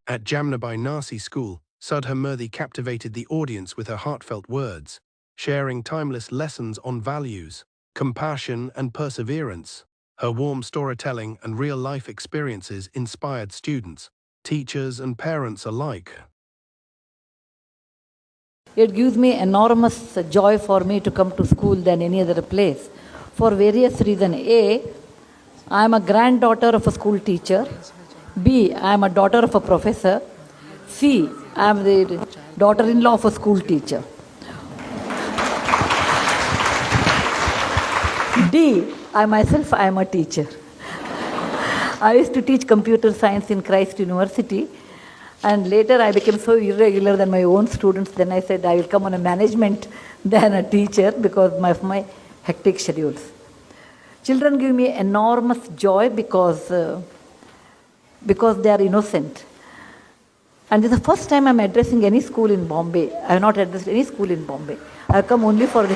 At Jamnabai Nasi School, Sudha Murthy captivated the audience with her heartfelt words, sharing timeless lessons on values, compassion, and perseverance. Her warm storytelling and real-life experiences inspired students, teachers, and parents alike. It gives me enormous joy for me to come to school than any other place for various reasons. A, I am a granddaughter of a school teacher. B, I am a daughter of a professor. C, I am the daughter-in-law of a school teacher. D, I myself am a teacher. I used to teach computer science in Christ University, and later I became so irregular than my own students. Then I said I will come on a management than a teacher because of my hectic schedules. Children give me enormous joy because they are innocent. And this is the first time I am addressing any school in Bombay. I have not addressed any school in Bombay. I have come only for the...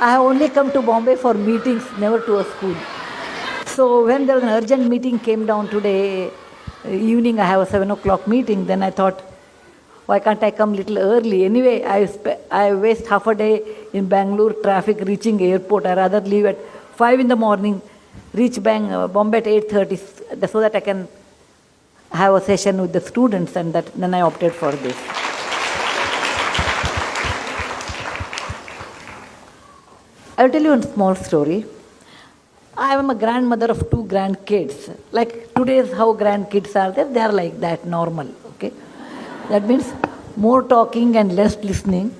I have only come to Bombay for meetings, never to a school. So when there was an urgent meeting came down today, evening I have a 7 o'clock meeting, then I thought, why can't I come a little early? Anyway, I waste half a day in Bangalore traffic reaching airport. I rather leave at 5 in the morning, reach Bombay at 8:30 so that I can have a session with the students, and then I opted for this. I will tell you one small story. I am a grandmother of 2 grandkids. Like today's how grandkids are there, they are like that, normal. Okay, that means more talking and less listening.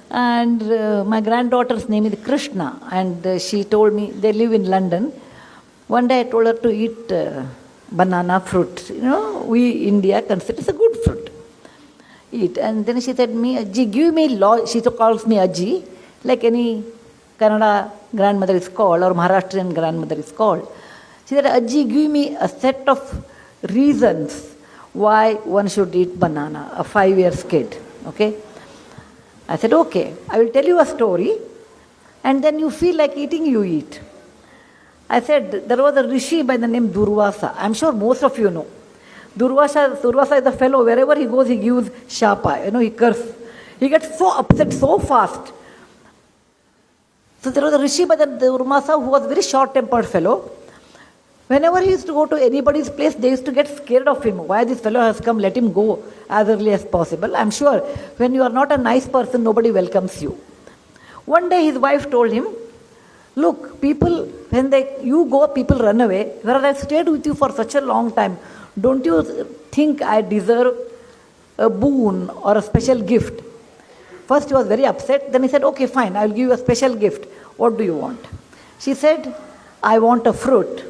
And my granddaughter's name is Krishna, and she told me, they live in London. One day I told her to eat banana fruit. You know, we India consider it's a good fruit. Eat. And then she said me, Ajji, give me she calls me Ajji, like any Kannada grandmother is called, or Maharashtrian grandmother is called. She said, Ajji, give me a set of reasons why one should eat banana, a 5 years kid. Okay? I said, okay, I will tell you a story, and then you feel like eating, you eat. I said, there was a rishi by the name Durvasa. I'm sure most of you know. Durvasa is a fellow, wherever he goes, he gives shapa, he curses. He gets so upset so fast. So there was a rishi by the Durvasa who was a very short-tempered fellow. Whenever he used to go to anybody's place, they used to get scared of him. Why this fellow has come, let him go as early as possible. I'm sure when you are not a nice person, nobody welcomes you. One day his wife told him, look, people, when you go, people run away. Whereas I stayed with you for such a long time, don't you think I deserve a boon or a special gift? First he was very upset. Then he said, okay, fine, I'll give you a special gift. What do you want? She said, I want a fruit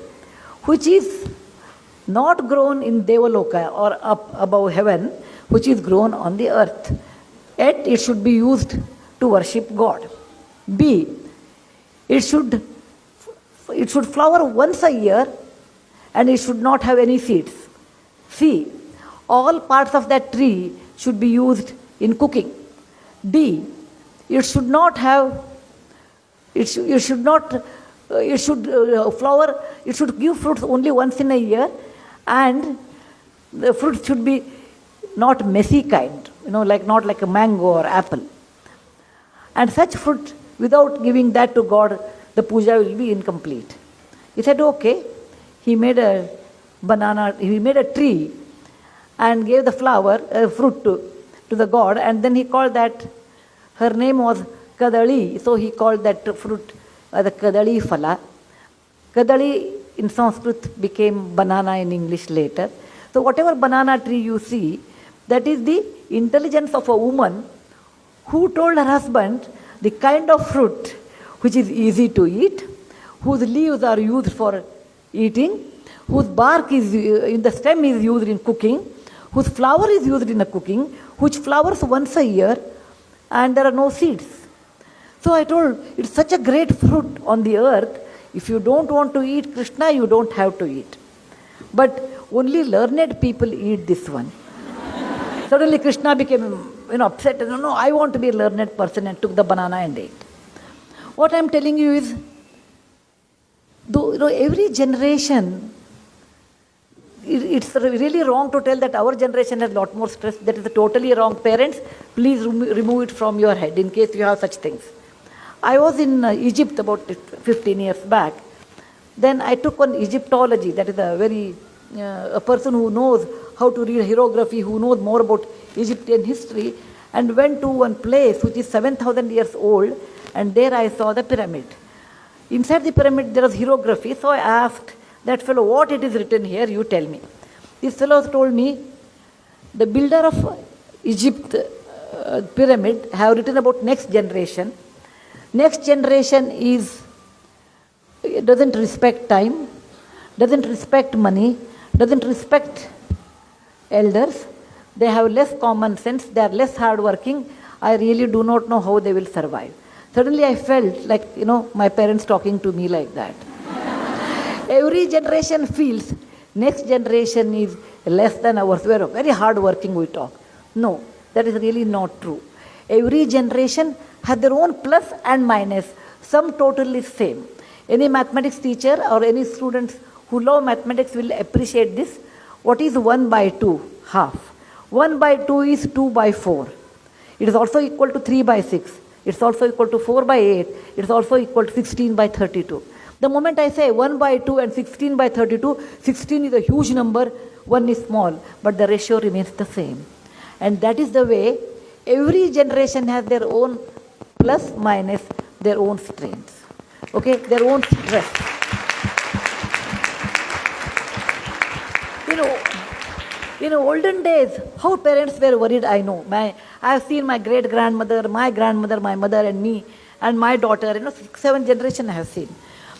which is not grown in Devaloka or up above heaven, which is grown on the earth. Yet it should be used to worship God. B, it should flower once a year and it should not have any seeds. C, all parts of that tree should be used in cooking. D, it should not have, it should flower, it should give fruits only once in a year, and the fruit should be not messy kind, not like a mango or apple. And such fruit, without giving that to God, the puja will be incomplete. He said, okay. He made a tree and gave the fruit to the God, and then he called that, her name was Kadali, so he called that fruit the Kadali Phala. Kadali in Sanskrit became banana in English later. So whatever banana tree you see, that is the intelligence of a woman who told her husband the kind of fruit which is easy to eat, whose leaves are used for eating, whose bark is in the stem is used in cooking, whose flower is used in a cooking, which flowers once a year, and there are no seeds. So I told, it's such a great fruit on the earth. If you don't want to eat Krishna, you don't have to eat. But only learned people eat this one. Suddenly Krishna became upset. No, I want to be a learned person, and took the banana and ate. What I am telling you is, Though, every generation, it's really wrong to tell that our generation has a lot more stress. That is totally wrong. Parents, please remove it from your head in case you have such things. I was in Egypt about 15 years back. Then I took on Egyptology. That is a person who knows how to read hieroglyphy, who knows more about Egyptian history, and went to one place which is 7,000 years old, and there I saw the pyramid. Inside the pyramid there was hieroglyphy, so I asked that fellow, what it is written here, you tell me. This fellow told me, the builder of Egypt pyramid have written about next generation. Next generation doesn't respect time, doesn't respect money, doesn't respect elders. They have less common sense, they are less hardworking. I really do not know how they will survive. Suddenly I felt like, my parents talking to me like that. Every generation feels next generation is less than ours. We are very hardworking, we talk. No, that is really not true. Every generation has their own plus and minus, some totally same. Any mathematics teacher or any students who love mathematics will appreciate this. What is 1 by 2? Half. 1 by 2 is 2 by 4. It is also equal to 3 by 6. It's also equal to 4 by 8. It's also equal to 16 by 32. The moment I say 1 by 2 and 16 by 32, 16 is a huge number, 1 is small, but the ratio remains the same. And that is the way every generation has their own plus, minus, their own strengths. Okay, their own stress. In olden days, how parents were worried, I know. I have seen my great-grandmother, my grandmother, my mother and me, and my daughter, 6, 7 generations I have seen.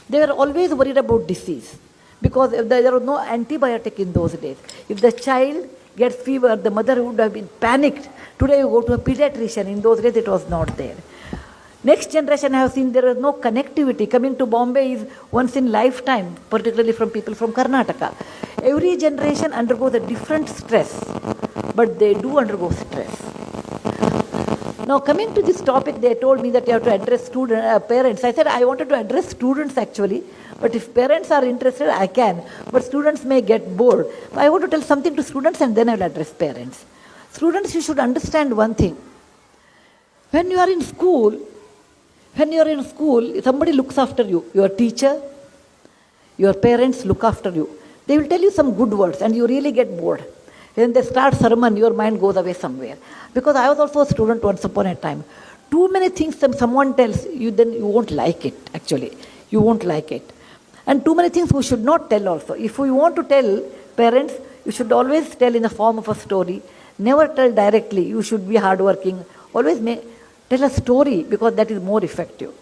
They were always worried about disease because there was no antibiotic in those days. If the child gets fever, the mother would have been panicked. Today you go to a pediatrician. In those days it was not there. Next generation I have seen there is no connectivity. Coming to Bombay is once in lifetime, particularly from people from Karnataka. Every generation undergoes a different stress, but they do undergo stress. Now coming to this topic, they told me that you have to address parents. I said I wanted to address students actually, but if parents are interested, I can. But students may get bored. I want to tell something to students and then I will address parents. Students, you should understand one thing. When you are in school, somebody looks after you. Your teacher, your parents look after you. They will tell you some good words and you really get bored. When they start sermon, your mind goes away somewhere. Because I was also a student once upon a time. Too many things someone tells you, then you won't like it, actually. You won't like it. And too many things we should not tell also. If we want to tell parents, you should always tell in the form of a story. Never tell directly. You should be hardworking. Always tell a story because that is more effective.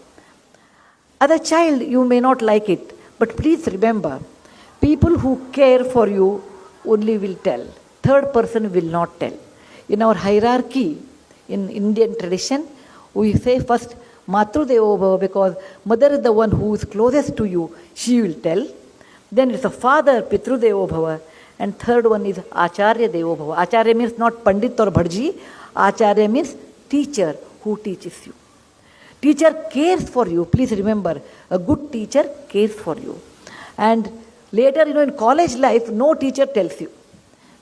As a child, you may not like it. But please remember, people who care for you only will tell. Third person will not tell. In our hierarchy, in Indian tradition, we say first Matru Devo Bhava because mother is the one who is closest to you, she will tell. Then it's a father, Pitru Devo Bhava. And third one is Acharya Devo Bhava. Acharya means not Pandit or Bhadji. Acharya means teacher who teaches you. Teacher cares for you. Please remember, a good teacher cares for you. And later, in college life, no teacher tells you.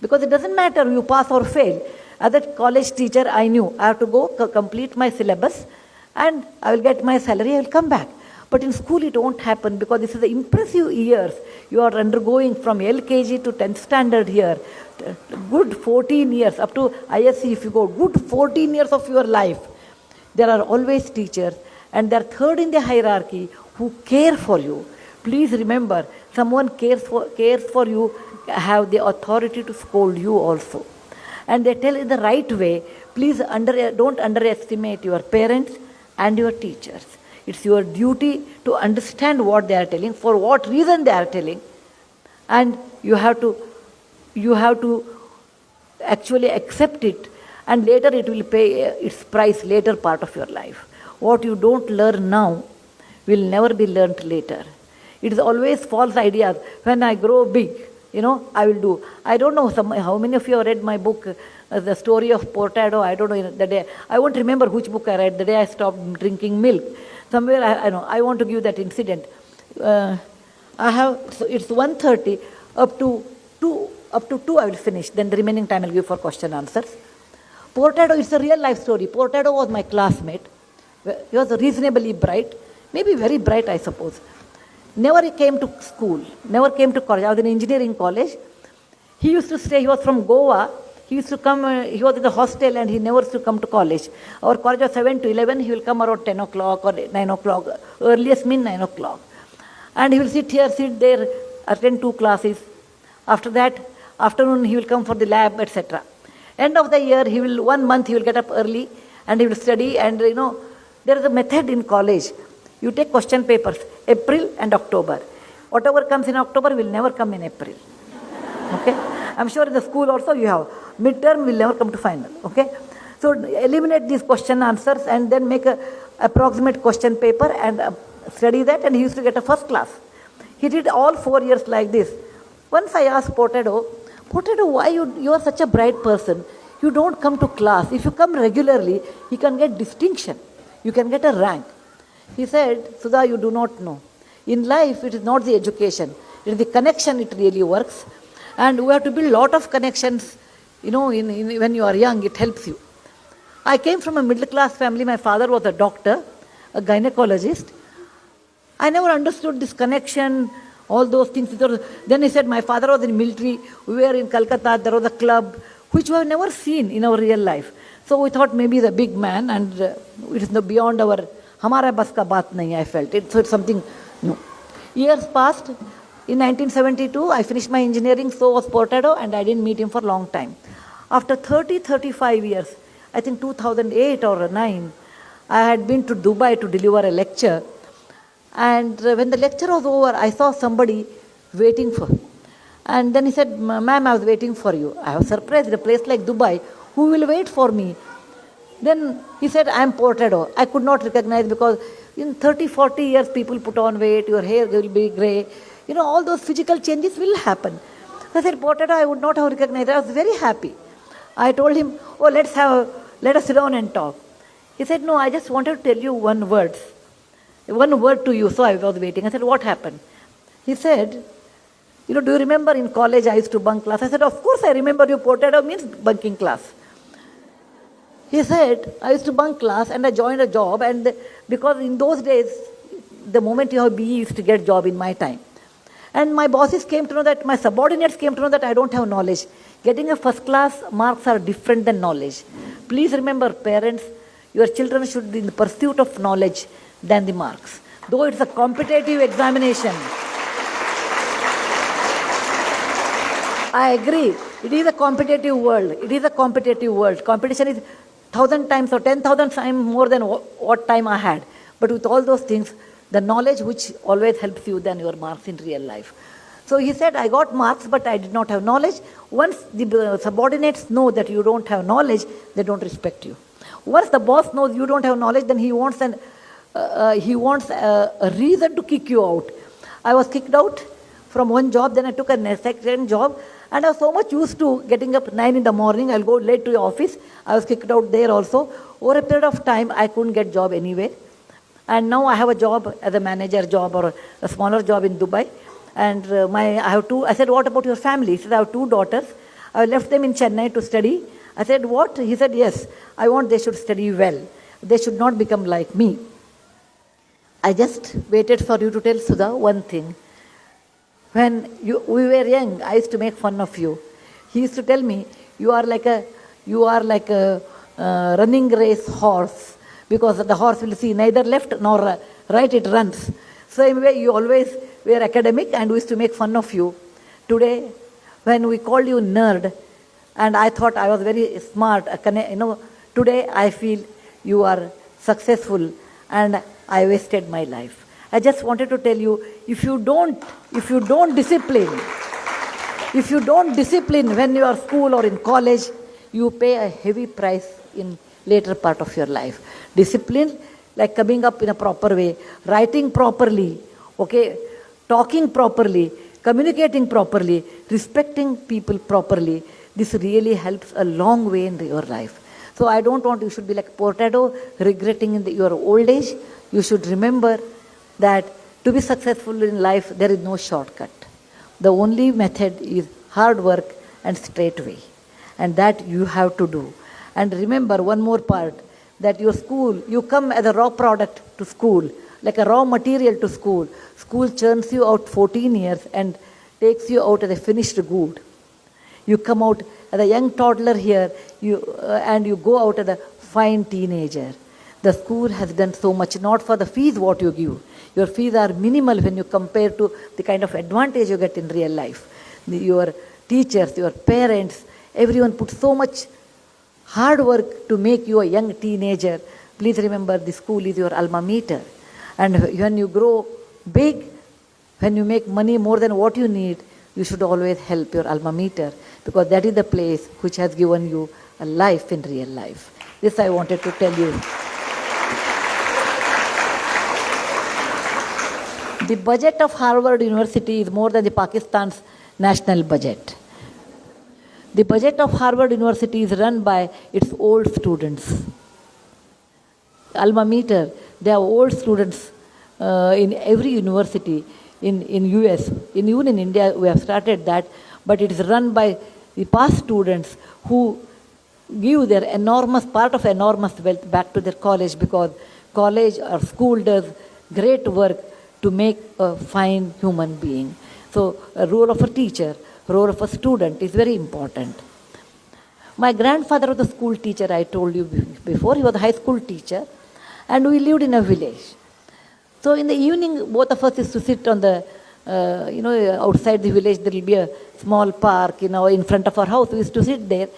Because it doesn't matter you pass or fail. As a college teacher, I knew I have to go complete my syllabus and I will get my salary, I will come back. But in school it won't happen because this is the impressive years you are undergoing from LKG to 10th standard here. Good 14 years, up to ISC if you go, good 14 years of your life. There are always teachers and they are third in the hierarchy who care for you. Please remember, someone cares for you, have the authority to scold you also. And they tell in the right way, please don't underestimate your parents and your teachers. It's your duty to understand what they are telling, for what reason they are telling. And you have to actually accept it, and later it will pay its price later part of your life. What you don't learn now will never be learnt later. It is always false ideas. When I grow big, I will do. I don't know how many of you have read my book, The Story of Portado. I don't know the day. I won't remember which book I read, the day I stopped drinking milk. Somewhere, I want to give that incident. So it's 1:30 up to 2 I will finish. Then the remaining time I'll give for question answers. Portado is a real life story. Portado was my classmate. He was reasonably bright, maybe very bright, I suppose. Never came to school, never came to college. I was in engineering college. He used to stay, he was from Goa. He used to come, he was in the hostel and he never used to come to college. Our college was 7 to 11, he will come around 10 o'clock or 9 o'clock, earliest mean 9 o'clock. And he will sit here, sit there, attend 2 classes. After that, afternoon he will come for the lab, etc. End of the year, 1 month he will get up early and he will study. And there is a method in college. You take question papers, April and October. Whatever comes in October will never come in April. Okay? I'm sure in the school also you have. Midterm will never come to final. Okay? So eliminate these question answers and then make a approximate question paper and study that, and he used to get a first class. He did all 4 years like this. Once I asked Portado, why you are such a bright person? You don't come to class. If you come regularly, you can get distinction. You can get a rank. He said, Sudha, you do not know. In life, it is not the education. It is the connection it really works. And we have to build a lot of connections, when you are young, it helps you. I came from a middle class family. My father was a doctor, a gynecologist. I never understood this connection, all those things. Then he said, my father was in military. We were in Calcutta. There was a club, which we have never seen in our real life. So we thought maybe he's a big man and it is beyond our, hamara bas ka baat nahi, I felt. So it's something new. Years passed. In 1972, I finished my engineering, so was Portado, and I didn't meet him for a long time. After 35 years, I think 2008 or 9, I had been to Dubai to deliver a lecture. And when the lecture was over, I saw somebody waiting for. And then he said, ma'am, I was waiting for you. I was surprised, in a place like Dubai, who will wait for me? Then he said, I am Portado. I could not recognize, because in 30-40 years, people put on weight, your hair will be grey. All those physical changes will happen. I said, Portado, I would not have recognized. I was very happy. I told him, let us sit down and talk. He said, no, I just wanted to tell you one word to you. So I was waiting. I said, what happened? He said, do you remember in college I used to bunk class? I said, of course I remember you. Portado means bunking class. He said, I used to bunk class and I joined a job, and because in those days, the moment you have BE, you used to get job in my time. And my bosses came to know that, my subordinates came to know that I don't have knowledge. Getting a first class marks are different than knowledge. Please remember, parents, your children should be in the pursuit of knowledge than the marks. Though it's a competitive examination. I agree. It is a competitive world. Competition is 1,000 times or 10,000 times more than what time I had. But with all those things, the knowledge which always helps you than your marks in real life. So he said, I got marks, but I did not have knowledge. Once the subordinates know that you don't have knowledge, they don't respect you. Once the boss knows you don't have knowledge, then he wants a reason to kick you out. I was kicked out from one job, then I took a second job, and I was so much used to getting up 9 in the morning, I'll go late to the office. I was kicked out there also. Over a period of time, I couldn't get job anywhere. And now I have a job as a manager job or a smaller job in Dubai. And I said, what about your family? He said, I have 2 daughters. I left them in Chennai to study. I said, what? He said, yes, I want they should study well. They should not become like me. I just waited for you to tell Sudha one thing. When we were young, I used to make fun of you. He used to tell me, you are like a running race horse. Because the horse will see neither left nor right, it runs. Same way, you always were academic and we used to make fun of you. Today, when we called you nerd, and I thought I was very smart, today I feel you are successful and I wasted my life. I just wanted to tell you, if you don't discipline when you are school or in college, you pay a heavy price in later part of your life. Discipline, like coming up in a proper way, writing properly, talking properly, communicating properly, respecting people properly. This really helps a long way in your life. So I don't want you should be like Portado, regretting in your old age. You should remember that To be successful in life, there is no shortcut. The only method is hard work and straight way. And that you have to do. And remember one more part, that your school, you come as a raw product to school, like a raw material to school. School churns you out 14 years and takes you out as a finished good. You come out as a young toddler here, and you go out as a fine teenager. The school has done so much, not for the fees what you give. Your fees are minimal when you compare to the kind of advantage you get in real life. Your teachers, your parents, everyone put so much hard work to make you a young teenager. Please remember, the school is your alma mater. And when you grow big, when you make money more than what you need, you should always help your alma mater, because that is the place which has given you a life in real life. This I wanted to tell you. The budget of Harvard University is more than the Pakistan's national budget. The budget of Harvard University is run by its old students. Alma mater, there are old students in every university in US. Even in India, we have started that, but it is run by the past students who give their enormous wealth back to their college, because college or school does great work to make a fine human being. So a role of a teacher, role of a student is very important. My grandfather was a school teacher, I told you before. He was a high school teacher, and we lived in a village. So in the evening, both of us used to sit on the, outside the village. There will be a small park, in front of our house. We used to sit there,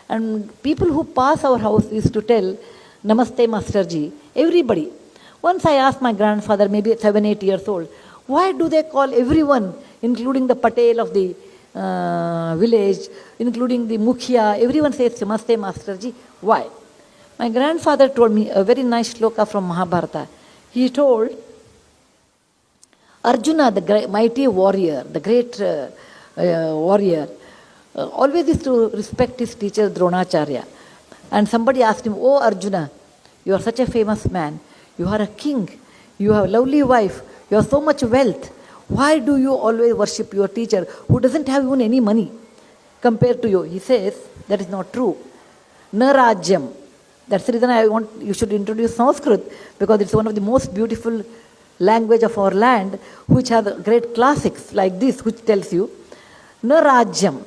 and people who pass our house used to tell, "Namaste, Masterji." Everybody. Once I asked my grandfather, maybe 7, 8 years old, why do they call everyone, including the Patel of the village, including the Mukhya, everyone says Namaste, Masterji. Why? My grandfather told me a very nice shloka from Mahabharata. He told, Arjuna, the mighty warrior, the great warrior, always used to respect his teacher Dronacharya. And somebody asked him, "Oh Arjuna, you are such a famous man. You are a king. You have a lovely wife. You have so much wealth. Why do you always worship your teacher who doesn't have even any money compared to you?" He says, that is not true. Na rajyam. That's the reason I want you should introduce Sanskrit, because it's one of the most beautiful language of our land, which has great classics like this, which tells you, na rajyam,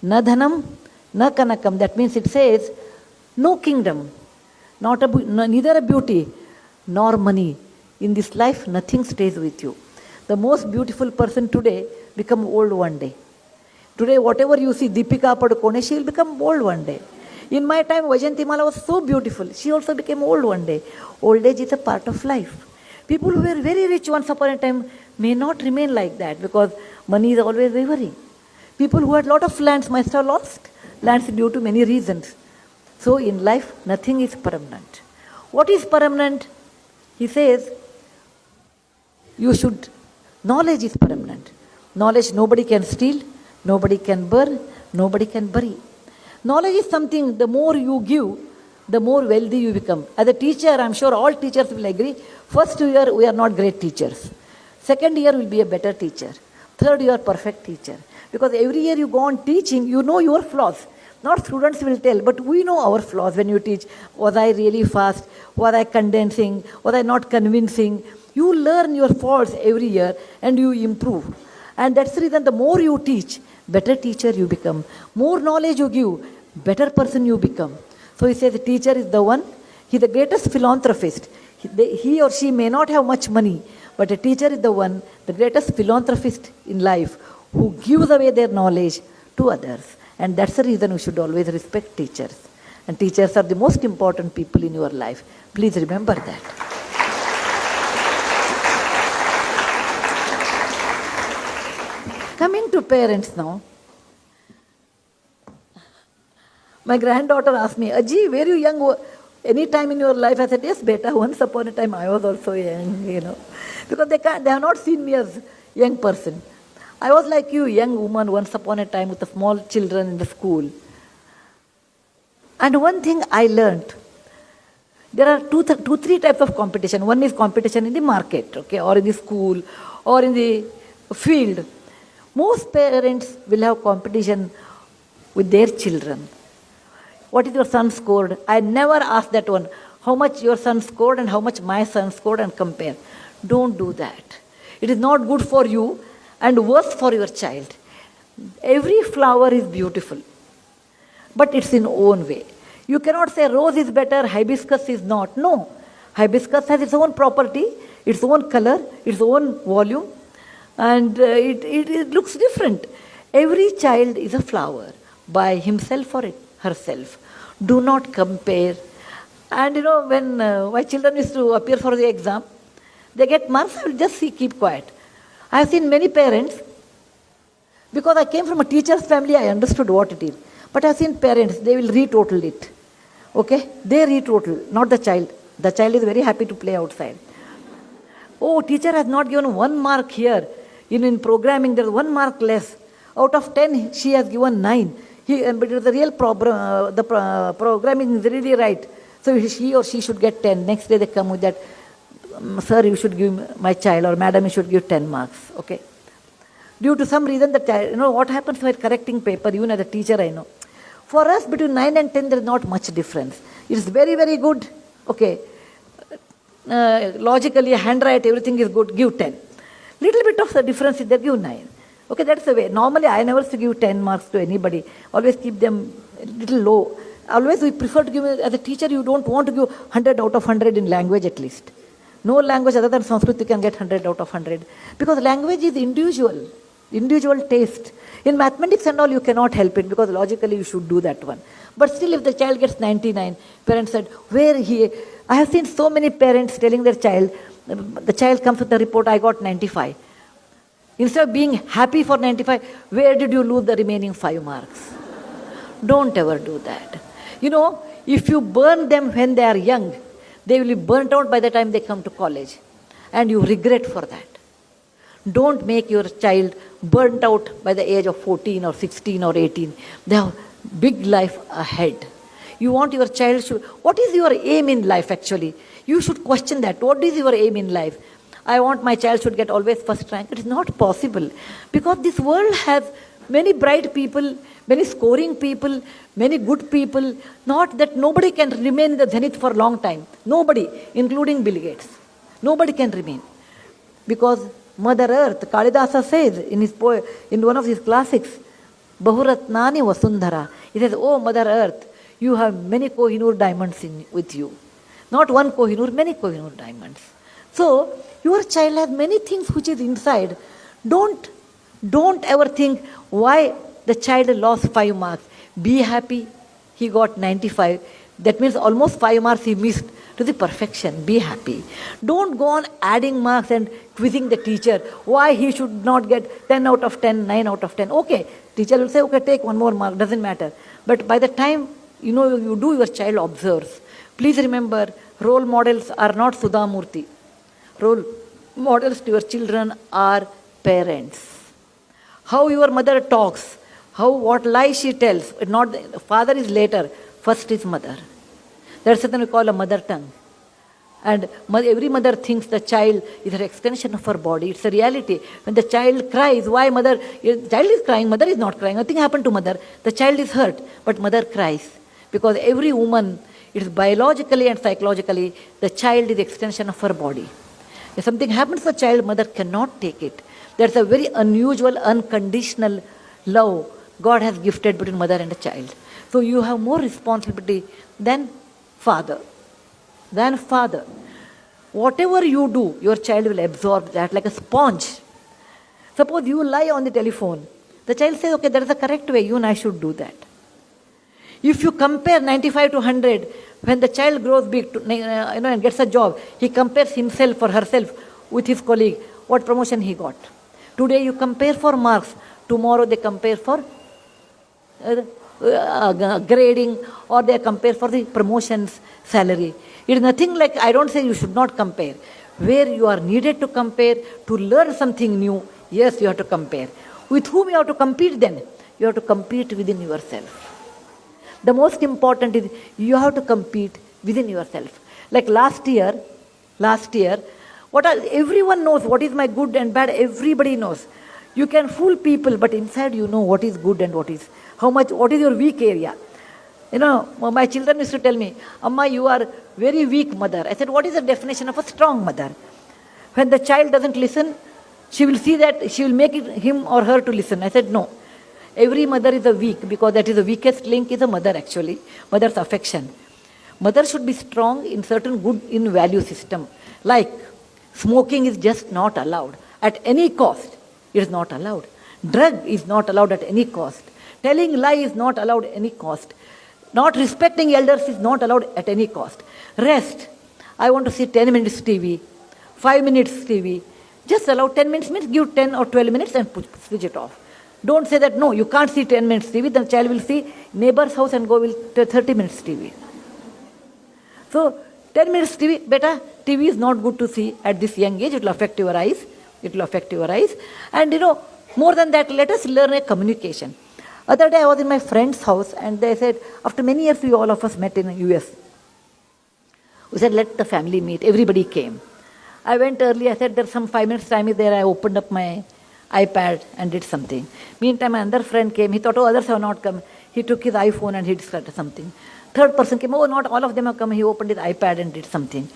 na dhanam, na kanakam. That means it says, no kingdom, neither a beauty, nor money. In this life, nothing stays with you. The most beautiful person today become old one day. Today, whatever you see, Deepika Padukone, she will become old one day. In my time, Vajantimala was so beautiful. She also became old one day. Old age is a part of life. People who were very rich once upon a time may not remain like that, because money is always wavering. People who had lot of lands must have lost lands due to many reasons. So in life, nothing is permanent. What is permanent? He says, knowledge is permanent. Knowledge nobody can steal, nobody can burn, nobody can bury. Knowledge is something, the more you give, the more wealthy you become. As a teacher, I'm sure all teachers will agree, first year we are not great teachers. Second year will be a better teacher. Third year, perfect teacher. Because every year you go on teaching, you know your flaws. Not students will tell, but we know our flaws when you teach. Was I really fast? Was I condensing? Was I not convincing? You learn your faults every year and you improve. And that's the reason the more you teach, better teacher you become. More knowledge you give, better person you become. So he says the teacher is the one, he's the greatest philanthropist. He or she may not have much money, but a teacher is the one, the greatest philanthropist in life, who gives away their knowledge to others. And that's the reason we should always respect teachers. And teachers are the most important people in your life. Please remember that. Coming to parents now. My granddaughter asked me, "Aji, were you young any time in your life?" I said, "Yes, beta, once upon a time I was also young, Because they have not seen me as young person. I was like you, young woman, once upon a time with the small children in the school. And one thing I learned, There are three types of competition. One is competition in the market, okay, or in the school, or in the field. Most parents will have competition with their children. What is your son scored? I never ask that one. How much your son scored and how much my son scored and compare. Don't do that. It is not good for you and worse for your child. Every flower is beautiful, but it's in own way. You cannot say rose is better, hibiscus is not. No. Hibiscus has its own property, its own color, its own volume, and it looks different. Every child is a flower by himself or herself. Do not compare. And when my children used to appear for the exam, they get marks, I will just keep quiet. I have seen many parents, because I came from a teacher's family, I understood what it is. But I have seen parents, they will retotal it. Okay? They retotal, not the child. The child is very happy to play outside. Oh, teacher has not given 1 mark here. In programming, there is 1 mark less. Out of 10, she has given 9. But the real problem, programming is really right. So he or she should get 10. Next day they come with that, sir, you should give my child, or madam, you should give 10 marks. Okay? Due to some reason, the child, what happens while correcting paper, even as a teacher, I know. For us, between 9 and 10, there is not much difference. It is very, very good. Okay. Logically, handwrite, everything is good, give 10. Little bit of the difference is there, give 9. Okay, that's the way. Normally, I never used to give 10 marks to anybody. Always keep them a little low. Always we prefer to give, as a teacher, you don't want to give 100 out of 100 in language at least. No language other than Sanskrit you can get 100 out of 100. Because language is individual taste. In mathematics and all, you cannot help it, because logically you should do that one. But still, if the child gets 99, parents said, I have seen so many parents telling their child, the child comes with the report, I got 95. Instead of being happy for 95, where did you lose the remaining 5 marks? Don't ever do that. If you burn them when they are young, they will be burnt out by the time they come to college. And you regret for that. Don't make your child burnt out by the age of 14 or 16 or 18. They have big life ahead. You want your child what is your aim in life actually? You should question that. What is your aim in life? I want my child should get always first rank. It is not possible. Because this world has many bright people, many scoring people, many good people. Not that nobody can remain in the zenith for a long time. Nobody, including Bill Gates. Nobody can remain. Because Mother Earth, Kalidasa says in one of his classics, Bahuratnani Vasundhara. He says, oh Mother Earth, you have many Kohinoor diamonds with you. Not one Kohinoor, many Kohinoor diamonds. So, your child has many things which is inside. Don't ever think why the child lost 5 marks. Be happy, he got 95. That means almost 5 marks he missed to the perfection. Be happy. Don't go on adding marks and quizzing the teacher why he should not get 10 out of 10, 9 out of 10. Okay, teacher will say, okay, take 1 more mark, doesn't matter. But by the time you do, your child observes. Please remember, role models are not Sudha Murthy. Role models to your children are parents. How your mother talks, what lies she tells. Not the father is later, first is mother. That's something we call a mother tongue. And every mother thinks the child is an extension of her body. It's a reality. When the child cries, why mother? The child is crying, mother is not crying. Nothing happened to mother. The child is hurt, but mother cries. Because every woman, it is biologically and psychologically, the child is extension of her body. If something happens to the child, mother cannot take it. There's a very unusual, unconditional love God has gifted between mother and a child. So you have more responsibility than father. Whatever you do, your child will absorb that like a sponge. Suppose you lie on the telephone. The child says, okay, there is a correct way, you and I should do that. If you compare 95 to 100, when the child grows big and gets a job, he compares himself or herself with his colleague, what promotion he got. Today you compare for marks, tomorrow they compare for grading, or they compare for the promotions, salary. It is nothing like, I don't say you should not compare. Where you are needed to compare, to learn something new, yes, you have to compare. With whom you have to compete then? You have to compete within yourself. The most important is you have to compete within yourself. Like last year, everyone knows what is my good and bad, everybody knows. You can fool people, but inside you know what is good and what is your weak area. My children used to tell me, Amma, you are very weak mother. I said, what is the definition of a strong mother? When the child doesn't listen, she will see that she will make him or her to listen. I said, no. Every mother is a weak, because that is the weakest link is a mother actually, mother's affection. Mother should be strong in certain good in value system. Like smoking is just not allowed at any cost. It is not allowed. Drug is not allowed at any cost. Telling lie is not allowed at any cost. Not respecting elders is not allowed at any cost. Rest. I want to see 10 minutes TV, 5 minutes TV. Just allow 10 minutes, means give 10 or 12 minutes and switch it off. Don't say that, no, you can't see 10 minutes TV. The child will see neighbor's house and go with 30 minutes TV. So 10 minutes TV, better. TV is not good to see at this young age. It will affect your eyes. And more than that, let us learn a communication. Other day I was in my friend's house and they said, after many years we all of us met in the US. We said, let the family meet. Everybody came. I went early. I said, there's some 5 minutes time is there. I opened up my iPad and did something. Meantime, my other friend came. He thought, oh, others have not come. He took his iPhone and he started something. Third person came. Oh, not all of them have come. He opened his iPad and did something.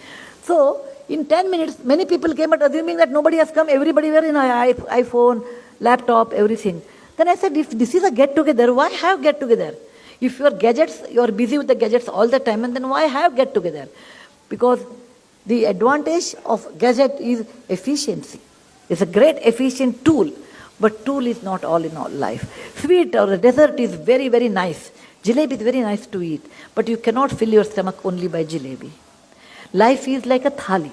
So, in 10 minutes, many people came, but assuming that nobody has come, everybody were in iPhone, laptop, everything. Then I said, if this is a get-together, why have get-together? If you are busy with the gadgets all the time, and then why have get-together? Because the advantage of gadget is efficiency. It's a great efficient tool, but tool is not all in all life. Sweet or a dessert is very, very nice. Jalebi is very nice to eat, but you cannot fill your stomach only by jalebi. Life is like a thali.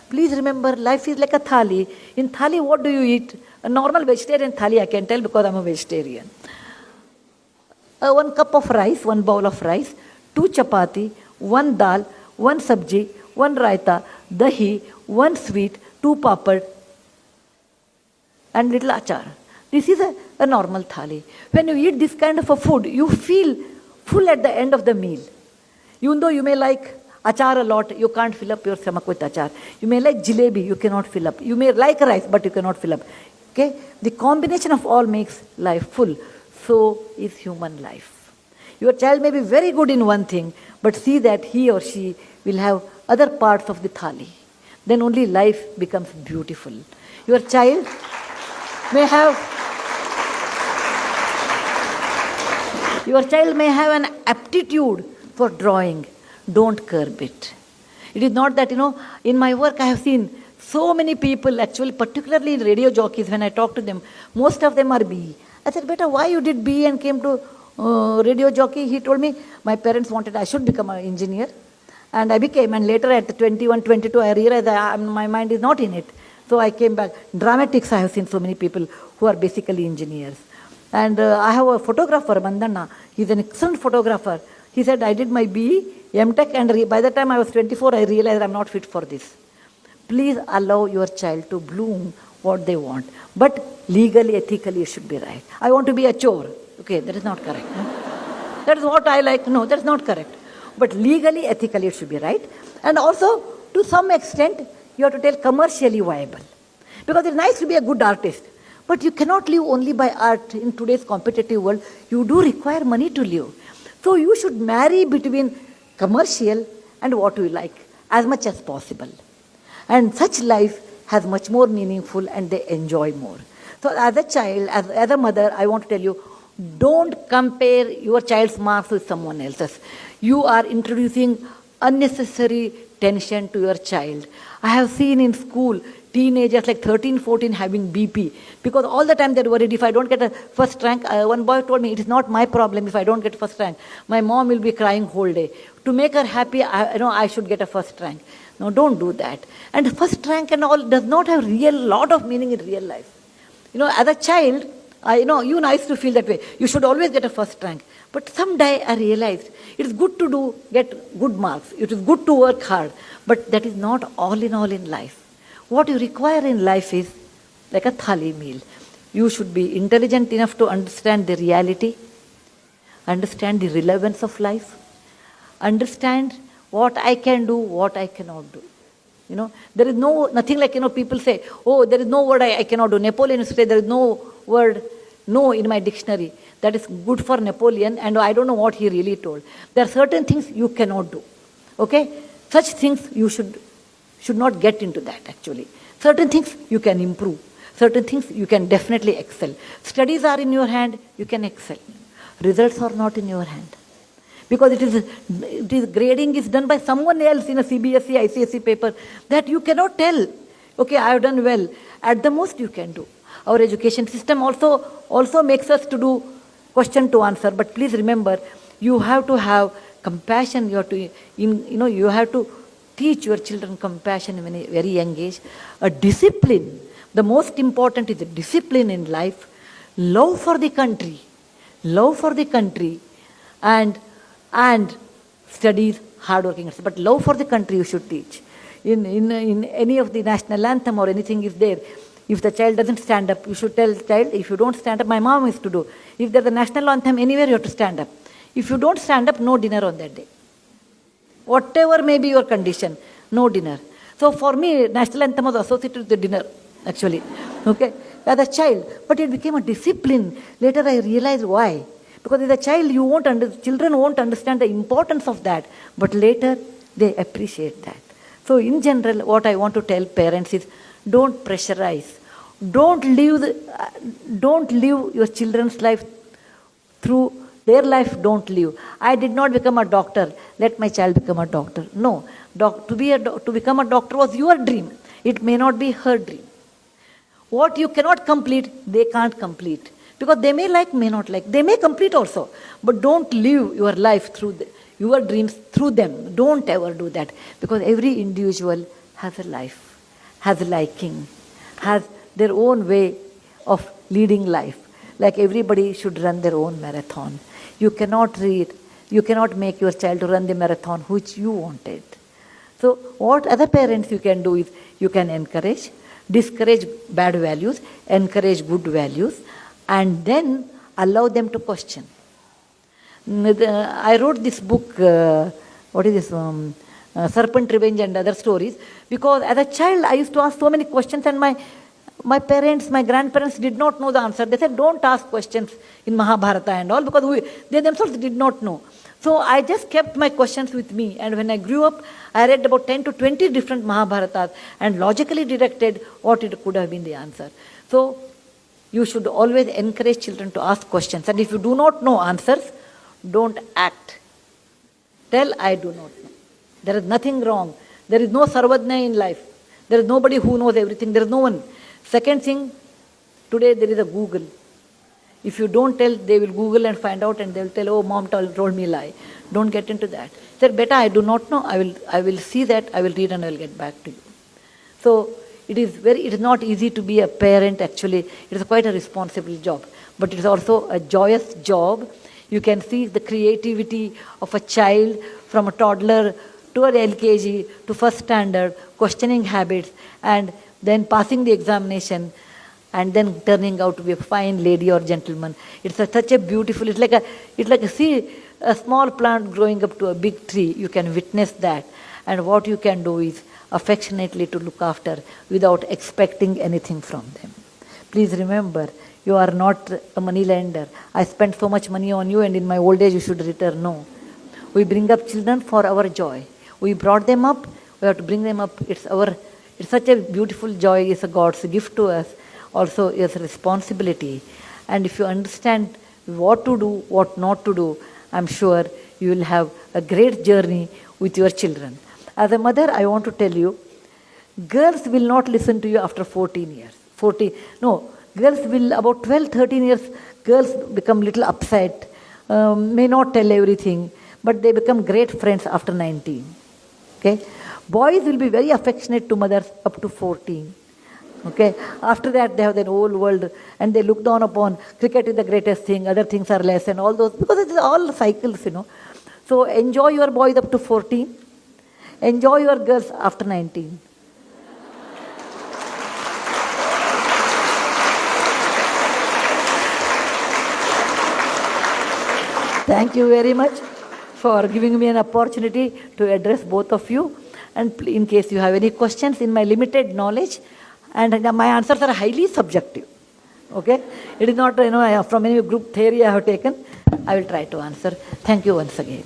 Please remember, life is like a thali. In thali, what do you eat? A normal vegetarian thali, I can tell because I'm a vegetarian. 1 cup of rice, 1 bowl of rice, 2 chapati, 1 dal, 1 sabji, 1 raita, dahi, 1 sweet, 2 papad, and little achar. This is a normal thali. When you eat this kind of a food, you feel full at the end of the meal. Even though you may like achar a lot, you can't fill up your stomach with achar. You may like jalebi, you cannot fill up. You may like rice, but you cannot fill up. Okay? The combination of all makes life full. So is human life. Your child may be very good in one thing, but see that he or she will have other parts of the thali. Then only life becomes beautiful. Your child may have an aptitude for drawing. Don't curb it. It is not that, in my work I have seen so many people, actually, particularly in radio jockeys, when I talk to them, most of them are BE. I said, beta, why you did BE and came to radio jockey? He told me, my parents wanted I should become an engineer. And I became, and later at 21, 22, I realized that my mind is not in it. So I came back. Dramatics, I have seen so many people who are basically engineers. And I have a photographer, Mandana. He's an excellent photographer. He said, I did my BE, MTech, and by the time I was 24, I realized I'm not fit for this. Please allow your child to bloom what they want. But legally, ethically, it should be right. I want to be a chore. Okay, that is not correct. No? That is what I like. No, that's not correct. But legally, ethically, it should be right. And also, to some extent, you have to tell commercially viable. Because it's nice to be a good artist. But you cannot live only by art in today's competitive world. You do require money to live. So you should marry between commercial and what you like as much as possible. And such life has much more meaningful and they enjoy more. So as a child, as a mother, I want to tell you, don't compare your child's marks with someone else's. You are introducing unnecessary tension to your child. I have seen in school teenagers like 13, 14 having BP because all the time they're worried if I don't get a first rank. One boy told me it is not my problem if I don't get first rank. My mom will be crying whole day. To make her happy, I should get a first rank. No, don't do that. And first rank and all does not have lot of meaning in real life. As a child, you and I used to feel that way. You should always get a first rank. But someday I realized it is good to get good marks. It is good to work hard. But that is not all in life. What you require in life is like a thali meal. You should be intelligent enough to understand the reality, understand the relevance of life, understand what I can do, what I cannot do. There is nothing like, people say, oh, there is no word I cannot do. Napoleon used to say, there is no word no in my dictionary. That is good for Napoleon, and I don't know what he really told. There are certain things you cannot do. Okay? Such things you should not get into that, actually. Certain things you can improve. Certain things you can definitely excel. Studies are in your hand, you can excel. Results are not in your hand. Because it is grading is done by someone else in a CBSE, ICSE paper that you cannot tell. Okay, I have done well. At the most you can do. Our education system also makes us to do question to answer. But please remember, you have to have compassion. You have to teach your children compassion in a very young age. A discipline. The most important is a discipline in life. Love for the country. Love for the country. And studies, hardworking. But love for the country you should teach. In any of the national anthem or anything is there, if the child doesn't stand up, you should tell the child, if you don't stand up, my mom used to do. If there's a national anthem anywhere, you have to stand up. If you don't stand up, no dinner on that day. Whatever may be your condition, no dinner. So for me, national anthem was associated with the dinner, actually. Okay? As a child. But it became a discipline. Later I realized why. Because as a child, children won't understand the importance of that. But later, they appreciate that. So in general, what I want to tell parents is, don't pressurize. Don't live your children's life through their life. Don't live. I did not become a doctor. Let my child become a doctor. No. To become a doctor was your dream. It may not be her dream. What you cannot complete, they can't complete. Because they may like, may not like. They may complete also. But don't live your life through your dreams through them. Don't ever do that. Because every individual has a life, has a liking, has their own way of leading life. Like everybody should run their own marathon. You cannot make your child to run the marathon which you wanted. So what other parents you can do is, you can encourage, discourage bad values, encourage good values, and then allow them to question. I wrote this book, Serpent Revenge and Other Stories, because as a child I used to ask so many questions, and my parents, my grandparents did not know the answer. They said, don't ask questions in Mahabharata and all, because they themselves did not know. So I just kept my questions with me, and when I grew up, I read about 10 to 20 different Mahabharatas and logically deducted what it could have been the answer. So you should always encourage children to ask questions. And if you do not know answers, don't act. Tell, I do not know. There is nothing wrong. There is no Sarvajna in life. There is nobody who knows everything. There is no one. Second thing, today there is a Google. If you don't tell, they will Google and find out, and they will tell, oh, mom told me a lie. Don't get into that. Say, beta, I do not know. I will see that. I will read and I will get back to you. So it is not easy to be a parent, actually. It is quite a responsible job. But it is also a joyous job. You can see the creativity of a child from a toddler to an LKG to first standard, questioning habits, and then passing the examination, and then turning out to be a fine lady or gentleman. It's such a beautiful, it's like a small plant growing up to a big tree. You can witness that. And what you can do is affectionately to look after without expecting anything from them. Please remember, you are not a money lender. I spent so much money on you, and in my old age you should return. No. We bring up children for our joy. We brought them up, we have to bring them up. It's such a beautiful joy. It's a God's gift to us. Also, it's a responsibility. And if you understand what to do, what not to do, I'm sure you will have a great journey with your children. As a mother, I want to tell you, girls will not listen to you after 14 years. Girls will, about 12, 13 years, girls become little upset, may not tell everything, but they become great friends after 19. Okay? Boys will be very affectionate to mothers up to 14. Okay? After that, they have their whole world, and they look down upon cricket is the greatest thing, other things are less, and all those, because it's all cycles, So enjoy your boys up to 14. Enjoy your girls after 19. Thank you very much. for giving me an opportunity to address both of you. And in case you have any questions in my limited knowledge, and my answers are highly subjective. Okay? It is not, from any group theory I have taken. I will try to answer. Thank you once again.